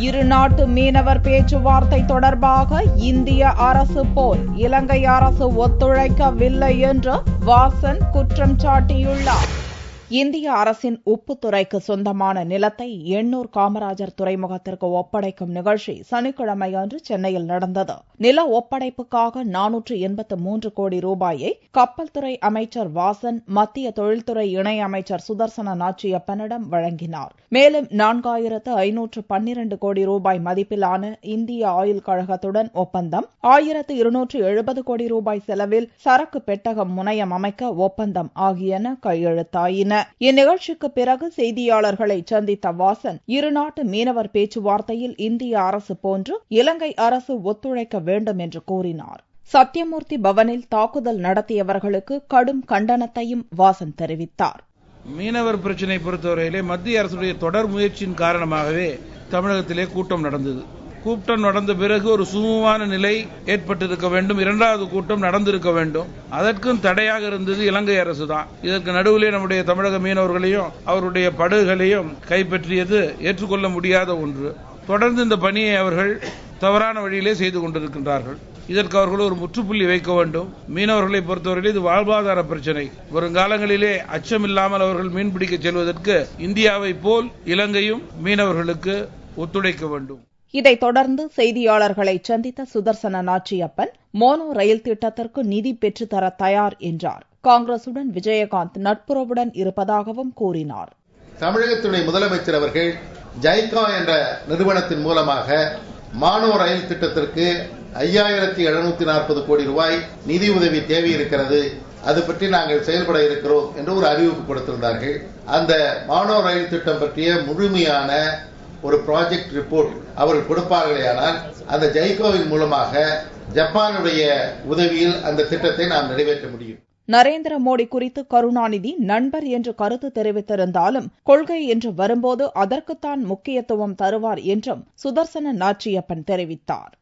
இரு நாட்டு மீனவர் பேச்சுவார்த்தை தொடர்பாக இந்திய அரசு போல் இலங்கை அரசு ஒத்துழைக்கவில்லை என்று வாசன் குற்றம் சாட்டியுள்ளார். இந்திய அரசின் உப்புத்துறைக்கு சொந்தமான நிலத்தை எண்ணூர் காமராஜர் துறைமுகத்திற்கு ஒப்படைக்கும் நிகழ்ச்சி சனிக்கிழமை அன்று சென்னையில் நடந்தது. நில ஒப்படைப்புக்காக 483 கோடி ரூபாயை கப்பல் துறை அமைச்சர் வாசன் மத்திய தொழில்துறை இணை அமைச்சர் சுதர்சன நாச்சியப்பனிடம் வழங்கினார். மேலும் 4512 கோடி ரூபாய் மதிப்பிலான இந்திய ஆயுள் கழகத்துடன் ஒப்பந்தம், 1270 கோடி ரூபாய் செலவில் சரக்கு பெட்டகம் முனையம் அமைக்க ஒப்பந்தம் ஆகியன கையெழுத்தாயின. இந்நிகழ்ச்சிக்கு பிறகு செய்தியாளர்களை சந்தித்த வாசன், இருநாட்டு மீனவர் பேச்சுவார்த்தையில் இந்திய அரசு போன்று இலங்கை அரசு ஒத்துழைக்க வேண்டும் என்று கூறினார். சத்தியமூர்த்தி பவனில் தாக்குதல் நடத்தியவர்களுக்கு கடும் கண்டனத்தையும் வாசன் தெரிவித்தார். மீனவர் பிரச்சினை பொறுத்தவரையிலே மத்திய அரசுடைய தொடர் முயற்சியின் காரணமாகவே தமிழகத்திலே கூட்டம் நடந்தது. கூட்டம் நடந்த பிறகு ஒரு சுமூகமான நிலை ஏற்பட்டிருக்க வேண்டும். இரண்டாவது கூட்டம் நடந்திருக்க வேண்டும். அதற்கும் தடையாக இருந்தது இலங்கை அரசு தான். இதற்கு நடுவிலே நம்முடைய தமிழக மீனவர்களையும் அவருடைய படகுகளையும் கைப்பற்றியது ஏற்றுக்கொள்ள முடியாத ஒன்று. தொடர்ந்து இந்த பணியை அவர்கள் தவறான வழியிலே செய்து கொண்டிருக்கின்றார்கள். இதற்கு அவர்கள் ஒரு முற்றுப்புள்ளி வைக்க வேண்டும். மீனவர்களை பொறுத்தவரையில் இது வாழ்வாதார பிரச்சனை. வருங்காலங்களிலே அச்சமில்லாமல் அவர்கள் மீன்பிடிக்க செல்வதற்கு இந்தியாவை போல் இலங்கையும் மீனவர்களுக்கு ஒத்துழைக்க வேண்டும். இதைத் தொடர்ந்து செய்தியாளர்களை சந்தித்த சுதர்சன நாச்சியப்பன், மோனோ ரயில் திட்டத்திற்கு நிதி பெற்றுத்தர தயார் என்றார். காங்கிரசுடன் விஜயகாந்த் நட்புறவுடன் இருப்பதாகவும் கூறினார். தமிழகத்துடைய முதலமைச்சர் அவர்கள் ஜைகா என்ற நிறுவனத்தின் மூலமாக மானோ ரயில் திட்டத்திற்கு 5740 கோடி ரூபாய் நிதி உதவி தேவை இருக்கிறது, அது பற்றி நாங்கள் செயல்பட இருக்கிறோம் என்று ஒரு அறிவிப்பு கொடுத்திருந்தார்கள். அந்த மானோ ரயில் திட்டம் பற்றிய முழுமையான ஒரு ப்ராஜெக்ட் ரிப்போர்ட் அவர்கள் கொடுப்பார்களேயானால் அந்த ஜைகோவின் மூலமாக ஜப்பானுடைய உதவியில் அந்த திட்டத்தை நாம் நிறைவேற்ற முடியும். நரேந்திர மோடி குறித்து கருணாநிதி நண்பர் என்று கருத்து தெரிவித்திருந்தாலும் கொள்கை என்று வரும்போது அதற்குத்தான் முக்கியத்துவம் தருவார் என்றும் சுதர்சன நாச்சியப்பன் தெரிவித்தார்.